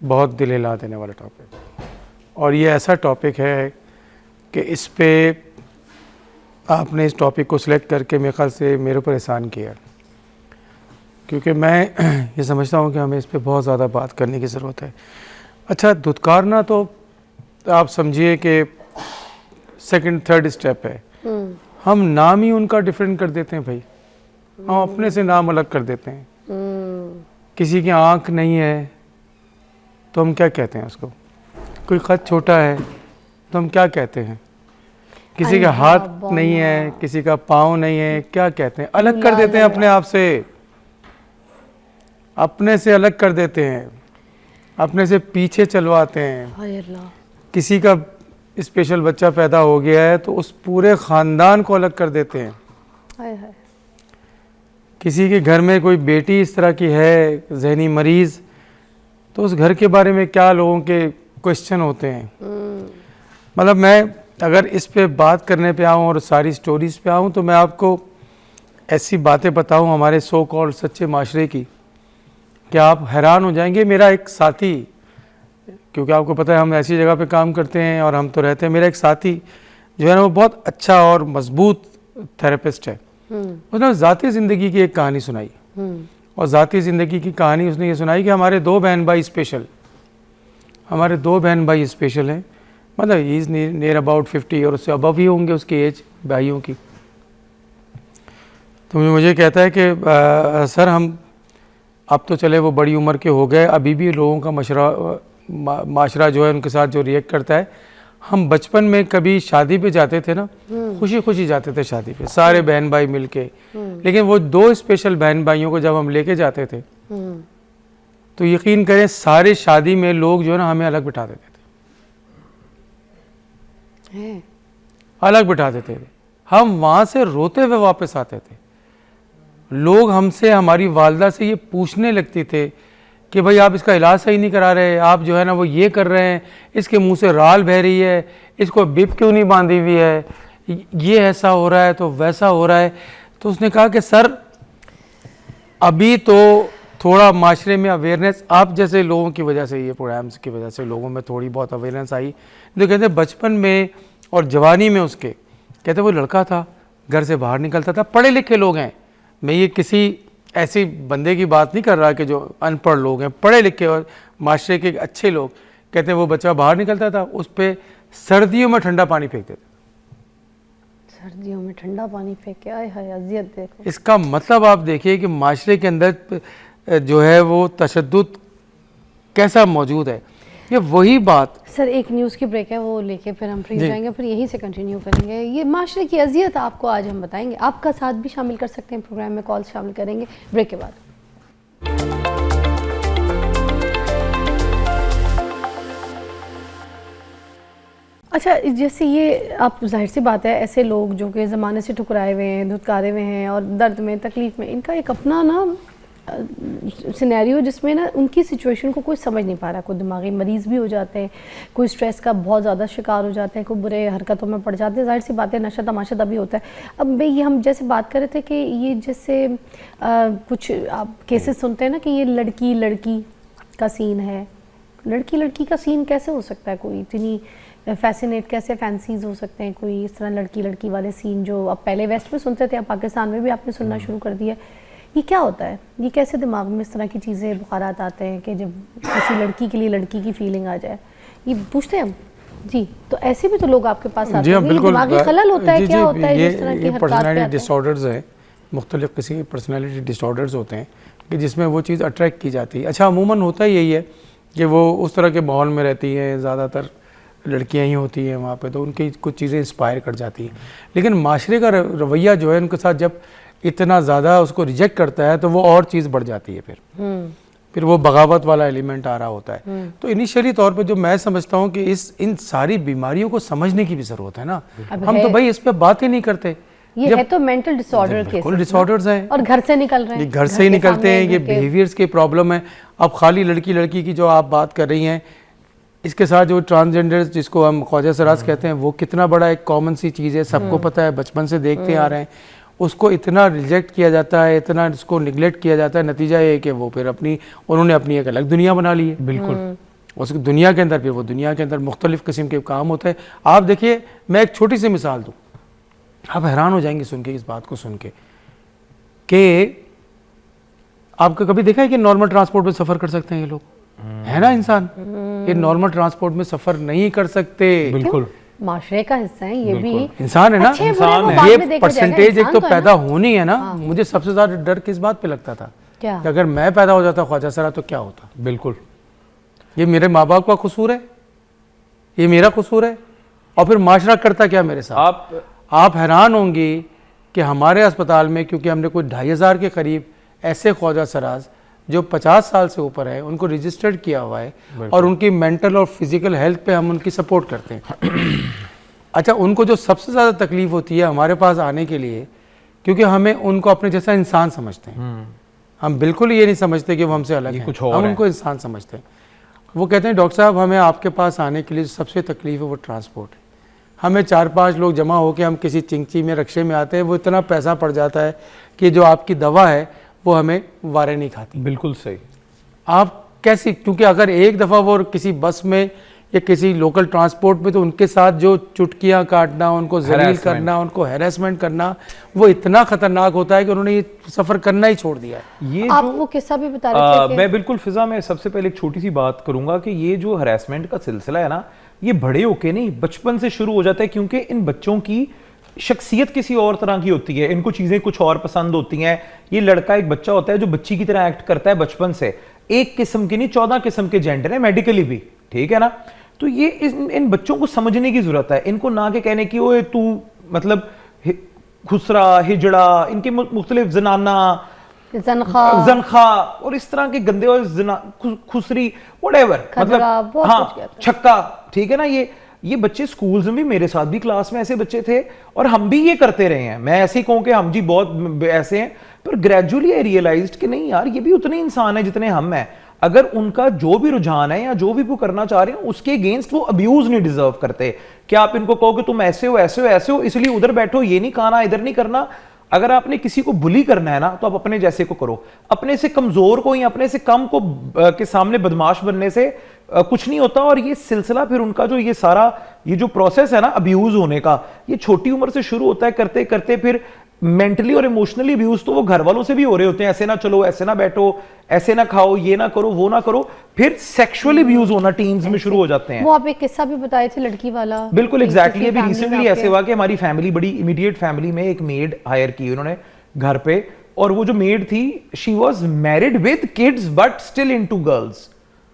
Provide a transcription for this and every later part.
बहुत दिल हिला देने वाला टॉपिक, और ये ऐसा टॉपिक है कि इस पे आपने इस टॉपिक को सिलेक्ट करके मेरे ख्याल से मेरे ऊपर एहसान किया, क्योंकि मैं ये समझता हूँ कि हमें इस पे बहुत ज़्यादा बात करने की ज़रूरत है। अच्छा, धुतकारना तो आप समझिए कि सेकंड थर्ड स्टेप है। हम नाम ही उनका डिफरेंट कर देते हैं भाई, हम अपने से नाम अलग कर देते हैं। किसी की आँख नहीं है तो हम क्या कहते हैं उसको, कोई ख़त छोटा है तो हम क्या कहते हैं, किसी का हाथ नहीं है, किसी का पाँव नहीं है, क्या कहते हैं, अलग कर देते हैं अपने आप से, अपने से अलग कर देते हैं, अपने से पीछे चलवाते हैं। किसी का स्पेशल बच्चा पैदा हो गया है तो उस पूरे ख़ानदान को अलग कर देते हैं। किसी के घर में कोई बेटी इस तरह की है, जहनी मरीज़, तो उस घर के बारे में क्या लोगों के क्वेश्चन होते हैं। मतलब मैं अगर इस पे बात करने पे आऊँ और सारी स्टोरीज़ पे आऊँ तो मैं आपको ऐसी बातें बताऊँ हमारे सो कॉल्ड सच्चे माशरे की कि आप हैरान हो जाएंगे। मेरा एक साथी, क्योंकि आपको पता है हम ऐसी जगह पे काम करते हैं और हम तो रहते हैं, मेरा एक साथी जो है ना वो बहुत अच्छा और मजबूत थेरेपिस्ट है। उसने ज़ाती ज़िंदगी की एक कहानी सुनाई, और ज़ाती ज़िंदगी की कहानी उसने ये सुनाई कि हमारे 2 बहन भाई स्पेशल, हमारे 2 बहन भाई स्पेशल हैं, मतलब ही इज़ नियर अबाउट 50 और उससे अबव ही होंगे उसकी एज भाइयों की। तो मुझे कहता है कि सर हम अब तो चले वो बड़ी उम्र के हो गए, अभी भी लोगों का माशरा जो है उनके साथ जो रिएक्ट करता है। हम बचपन में कभी शादी पे जाते थे ना, खुशी खुशी जाते थे शादी पे सारे बहन भाई मिलके, लेकिन वो 2 स्पेशल बहन भाइयों को जब हम लेके जाते थे तो यकीन करें सारे शादी में लोग जो है ना हमें अलग बिठा देते थे, अलग बिठा देते थे। हम वहाँ से रोते हुए वापस आते थे। लोग हमसे, हमारी वालदा से ये पूछने लगती थे कि भाई आप इसका इलाज सही नहीं करा रहे, आप जो है ना वो ये कर रहे हैं, इसके मुंह से राल बह रही है, इसको बिप क्यों नहीं बांधी हुई है, ये ऐसा हो रहा है तो वैसा हो रहा है। तो उसने कहा कि सर अभी तो थोड़ा माशरे में अवेयरनेस आप जैसे लोगों की वजह से, ये प्रोग्राम्स की वजह से लोगों में थोड़ी बहुत अवेयरनेस आई। जो कहते बचपन में और जवानी में उसके, कहते वो लड़का था, घर से बाहर निकलता था, पढ़े लिखे लोग हैं, मैं ये किसी ऐसी बंदे की बात नहीं कर रहा कि जो अनपढ़ लोग हैं, पढ़े लिखे और माशरे के अच्छे लोग, कहते हैं वो बच्चा बाहर निकलता था, उस पर सर्दियों में ठंडा पानी फेंक देते, सर्दियों में ठंडा पानी फेंक के, आए हाय अज़ियत देखो। इसका मतलब आप देखिए कि माशरे के अंदर जो है वो तशद्दुद कैसा मौजूद है। ये वही बात। सर एक न्यूज़ की ब्रेक है, वो लेके फिर हम फ्री हो जाएंगे, फिर यहीं से कंटिन्यू करेंगे। ये माशरे की अजियत आपको आज हम बताएंगे, आपका साथ भी शामिल कर सकते हैं प्रोग्राम में, कॉल शामिल करेंगे ब्रेक के बाद। अच्छा, जैसे ये आप जाहिर सी बात है ऐसे लोग जो कि ज़माने से ठुकराए हुए हैं, धुतकारे हुए हैं और दर्द में तकलीफ़ में, इनका एक अपना ना सिनेरियो जिसमें ना उनकी सिचुएशन को कोई समझ नहीं पा रहा, कोई दिमागी मरीज़ भी हो जाते हैं, कोई स्ट्रेस का बहुत ज़्यादा शिकार हो जाते हैं, कोई बुरे हरकतों में पड़ जाते हैं, जाहिर सी बात है नशा तमाशा तभी होता है। अब भाई ये हम जैसे बात कर रहे थे कि ये जैसे कुछ आप केसेस सुनते हैं ना कि ये लड़की लड़की का सीन है, लड़की लड़की का सीन कैसे हो सकता है, कोई इतनी फैसिनेट कैसे फैंसीज हो सकते हैं, कोई इस तरह लड़की लड़की वाले सीन जो अब पहले वेस्ट में सुनते थे, अब पाकिस्तान में भी आपने सुनना शुरू कर दिया। ये क्या होता है, ये कैसे दिमाग में इस तरह की चीज़ें बुखारात आते हैं कि जब किसी लड़की के लिए लड़की की फीलिंग आ जाए, ये पूछते हैं हम जी। तो ऐसे भी तो लोग आपके पास आते हैं, दिमागी खलल होता है, क्या होता है जिस तरह की पर्सनैलिटी डिसऑर्डर्स हैं, मुख्तलिफ किसी के पर्सनैलिटी डिसऑर्डर्स होते हैं कि जिसमें वो चीज़ अट्रैक्ट की जाती है। अच्छा, अमूमन होता ही यही है कि वो उस तरह के माहौल में रहती हैं, ज़्यादातर लड़कियां ही होती हैं वहाँ पे, तो उनकी कुछ चीज़ें इंस्पायर कर जाती हैं। लेकिन माशरे का रवैया जो है उनके साथ जब इतना ज़्यादा उसको रिजेक्ट करता है तो वो और चीज़ बढ़ जाती है, फिर वो बगावत वाला एलिमेंट आ रहा होता है। तो इनिशियली तौर पे जो मैं समझता हूँ कि इन सारी बीमारियों को समझने की भी ज़रूरत है ना। हम तो भाई इस पर बात ही नहीं करते। ये है तो मेंटल डिसऑर्डर केसेस, डिसऑर्डर्स हैं और घर से निकल रहे हैं, घर से ही निकलते हैं, ये बिहेवियर्स के प्रॉब्लम है। अब खाली लड़की लड़की की जो आप बात कर रही हैं, इसके साथ जो ट्रांसजेंडर्स जिसको हम ख्वाजा सराज कहते हैं, वो कितना बड़ा एक कॉमन सी चीज़ है, सबको पता है, बचपन से देखते आ रहे हैं। उसको इतना रिजेक्ट किया जाता है, इतना इसको निगलेक्ट किया जाता है, नतीजा ये है कि वो फिर उन्होंने अपनी एक अलग दुनिया बना ली है। बिल्कुल उसकी दुनिया के अंदर भी वो दुनिया के अंदर मुख्तलिफ़ किस्म के काम होते हैं। आप देखिए, मैं एक छोटी सी मिसाल दूँ, आप हैरान हो जाएंगे सुन के, इस बात को सुन के, कि आपका कभी देखा है कि नॉर्मल ट्रांसपोर्ट में सफ़र कर सकते हैं ये लोग? है ना इंसान, ये नॉर्मल ट्रांसपोर्ट में सफ़र नहीं कर सकते। बिल्कुल माशरे का हिस्सा है ये भी, इंसान है ना, अच्छे बुरे वो बाद में ये देखा जाएगा, परसेंटेज एक इंसान तो है पैदा ना। होनी है ना। मुझे सबसे ज़्यादा डर किस बात पे लगता था क्या? कि अगर मैं पैदा हो जाता ख्वाजा सरा तो क्या होता। बिल्कुल, ये मेरे माँ बाप का कसूर है, ये मेरा कसूर है, और फिर माशरा करता क्या मेरे साथ। आप हैरान होंगी कि हमारे अस्पताल में, क्योंकि हमने कोई 2500 के करीब ऐसे ख्वाजा सराज जो 50 साल से ऊपर है उनको रजिस्टर्ड किया हुआ है, और उनकी मेंटल और फिजिकल हेल्थ पे हम उनकी सपोर्ट करते हैं। अच्छा, उनको जो सबसे ज़्यादा तकलीफ होती है हमारे पास आने के लिए, क्योंकि हमें उनको अपने जैसा इंसान समझते हैं। हम बिल्कुल ये नहीं समझते कि वो हमसे अलग है, कुछ और हम है। उनको इंसान समझते हैं। वो कहते हैं डॉक्टर साहब हमें आपके पास आने के लिए सबसे तकलीफ है वो ट्रांसपोर्ट है। हमें 4-5 लोग जमा होकर हम किसी चिंची में रक्शे में आते हैं, वो इतना पैसा पड़ जाता है कि जो आपकी दवा है वो हमें वारे नहीं खाती। बिल्कुल सही। आप कैसी, क्योंकि अगर एक दफ़ा वो किसी बस में या किसी लोकल ट्रांसपोर्ट में, तो उनके साथ जो चुटकियां काटना, उनको जलील करना, उनको हैरेसमेंट करना, वो इतना खतरनाक होता है कि उन्होंने ये सफ़र करना ही छोड़ दिया है। ये आप वो किस्सा भी बता रहे थे कि मैं बिल्कुल फिजा में सबसे पहले एक छोटी सी बात करूंगा कि ये जो हरासमेंट का सिलसिला है ना, ये बड़े होके नहीं बचपन से शुरू हो जाता है, क्योंकि इन बच्चों की शख्सियत किसी और तरह की होती है, इनको चीजें कुछ और पसंद होती हैं। ये लड़का एक बच्चा होता है जो बच्ची की तरह एक्ट करता है बचपन से, एक किस्म की नहीं 14 किस्म के जेंडर है मेडिकली भी, ठीक है ना। तो ये इन बच्चों को समझने की जरूरत है, इनको ना के कहने की ओए तू मतलब खुसरा हिजड़ा, इनके मुख्तलिफ जनाना जनखा और इस तरह के गंदे और खुसरी व्हाटएवर, मतलब हाँ छक्का, ठीक है ना। ये बच्चे स्कूल्स में भी, मेरे साथ भी क्लास में ऐसे बच्चे थे और हम भी ये करते रहे हैं। मैं ऐसे ही कहूँ कि हम जी बहुत ऐसे हैं, पर ग्रेजुअली आई रियलाइज्ड कि नहीं यार, ये भी उतने इंसान है जितने हम हैं। अगर उनका जो भी रुझान है या जो भी वो करना चाह रहे हैं उसके अगेंस्ट वो अब्यूज नहीं डिजर्व करते। क्या आप इनको कहो कि तुम ऐसे हो ऐसे हो ऐसे हो इसलिए उधर बैठो, ये नहीं खाना, इधर नहीं करना। अगर आपने किसी को बुली करना है ना, तो आप अपने जैसे को करो। अपने से कमजोर को या अपने से कम को के सामने बदमाश बनने से कुछ नहीं होता। और ये सिलसिला फिर उनका जो ये सारा ये जो प्रोसेस है ना अब्यूज होने का, ये छोटी उम्र से शुरू होता है, करते करते फिर मेंटली और इमोशनली अब्यूज तो वो घर वालों से भी हो रहे होते हैं। ऐसे ना चलो, ऐसे ना बैठो, ऐसे ना खाओ, ये ना करो, वो ना करो। फिर सेक्सुअली अब्यूज होना टीन्स में शुरू हो जाते हैं। वो आप एक किस्सा भी बताए थे लड़की वाला। बिल्कुल एग्जैक्टली। अभी रिसेंटली ऐसे हुआ कि हमारी फैमिली, बड़ी इमीडिएट फैमिली में एक मेड हायर की उन्होंने घर पे, और वो जो मेड थी she was married with kids but still into girls,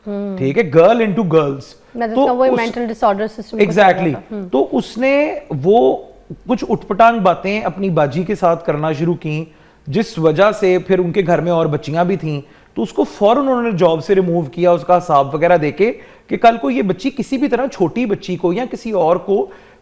ठीक है, गर्ल इनटू गर्ल्स। तो वो मेंटल डिसऑर्डर सिस्टम एग्जैक्टली। तो उसने वो कुछ उठपटांग बातें अपनी बाजी के साथ करना शुरू की, जिस वजह से फिर उनके घर में और बच्चियां भी थीं, तो उसको फौरन उन्होंने जॉब से रिमूव किया, उसका हिसाब वगैरह देके कि कल को ये बच्ची किसी भी तरह छोटी बच्ची को या किसी और को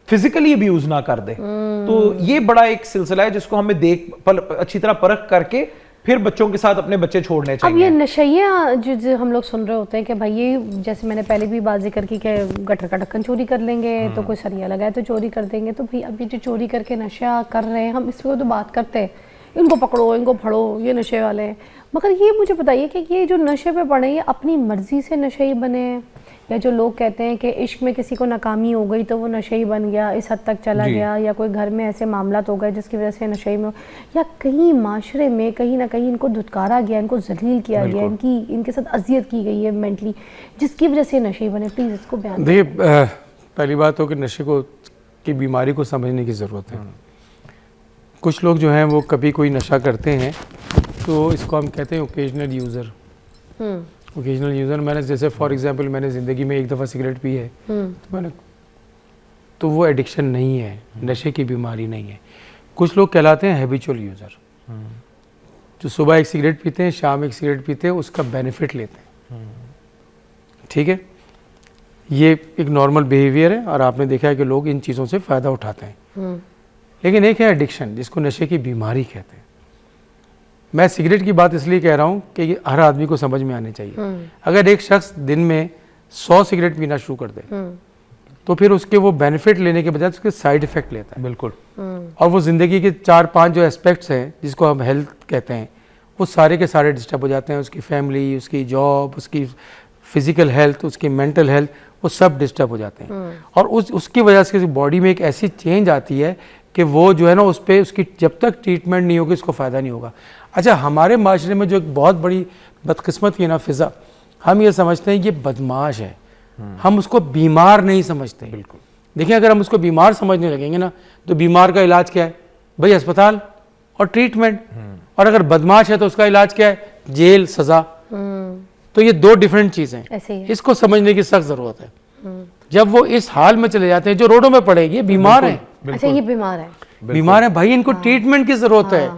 फिजिकली अब्यूज ना कर दे। तो ये बड़ा एक सिलसिला है जिसको हमें अच्छी तरह परख करके फिर बच्चों के साथ अपने बच्चे छोड़ने चाहिए। अब ये नशैया जो हम लोग सुन रहे होते हैं कि भाई ये, जैसे मैंने पहले भी बात जिक्र की कि गटर का ढक्कन चोरी कर लेंगे तो कोई सरिया लगाए तो चोरी कर देंगे। तो भाई अभी जो चोरी करके नशा कर रहे हैं, हम इस पर तो बात करते हैं, इनको पकड़ो, इनको फड़ो, ये नशे वाले हैं। मगर ये मुझे बताइए कि ये जो नशे पे पड़े, ये अपनी मर्जी से नशेई बने, या जो लोग कहते हैं कि इश्क में किसी को नाकामी हो गई तो वो नशेई बन गया, इस हद तक चला गया, या कोई घर में ऐसे मामलात हो गए जिसकी वजह से नशेई में, या कहीं माशरे में कहीं ना कहीं इनको धुतकारा गया, इनको जलील किया गया, इनके साथ अजियत की गई है मेंटली, जिसकी वजह से नशेई बने। प्लीज़ इसको बयान देखिए, पहली बात हो कि नशे को की बीमारी को समझने की ज़रूरत है। कुछ लोग जो हैं वो कभी कोई नशा करते हैं तो इसको हम कहते हैं ओकेजनल यूज़र। ओकेजनल यूज़र, मैंने जैसे फॉर एग्जांपल मैंने ज़िंदगी में एक दफ़ा सिगरेट पी है तो वो एडिक्शन नहीं है, नशे की बीमारी नहीं है। कुछ लोग कहलाते हैं हैबिचुअल यूज़र, जो सुबह एक सिगरेट पीते हैं, शाम एक सिगरेट पीते हैं, उसका बेनिफिट लेते हैं, ठीक है। ये एक नॉर्मल बिहेवियर है और आपने देखा है कि लोग इन चीज़ों से फ़ायदा उठाते हैं। लेकिन एक है एडिक्शन, जिसको नशे की बीमारी कहते हैं। मैं सिगरेट की बात इसलिए कह रहा हूँ कि ये हर आदमी को समझ में आनी चाहिए। अगर एक शख्स दिन में 100 सिगरेट पीना शुरू कर दे तो फिर उसके वो बेनिफिट लेने के बजाय उसके साइड इफेक्ट लेता है। बिल्कुल। और वो ज़िंदगी के 4-5 जो एस्पेक्ट्स हैं जिसको हम हेल्थ कहते हैं, वो सारे के सारे डिस्टर्ब हो जाते हैं। उसकी फैमिली, उसकी जॉब, उसकी फिजिकल हेल्थ, उसकी मेंटल हेल्थ, वो सब डिस्टर्ब हो जाते हैं। और उसकी वजह से बॉडी में एक ऐसी चेंज आती है कि वो जो है ना उस पर उसकी जब तक ट्रीटमेंट नहीं होगी उसको फ़ायदा नहीं होगा। अच्छा, हमारे माशरे में जो एक बहुत बड़ी बदकिस्मत की ना फिज़ा, हम ये समझते हैं ये बदमाश है, हम उसको बीमार नहीं समझते। बिल्कुल। देखिए, अगर हम उसको बीमार समझने लगेंगे ना तो बीमार का इलाज क्या है भाई? अस्पताल और ट्रीटमेंट। और अगर बदमाश है तो उसका इलाज क्या है? जेल, सज़ा। तो ये दो डिफरेंट चीज़ें हैं, ऐसे ही है। इसको समझने की सख्त ज़रूरत है। जब वो इस हाल में चले जाते हैं, जो रोडों में पड़े, ये बीमार हैं, अच्छा, ये बीमार है। बीमार है भाई, इनको ट्रीटमेंट की ज़रूरत है।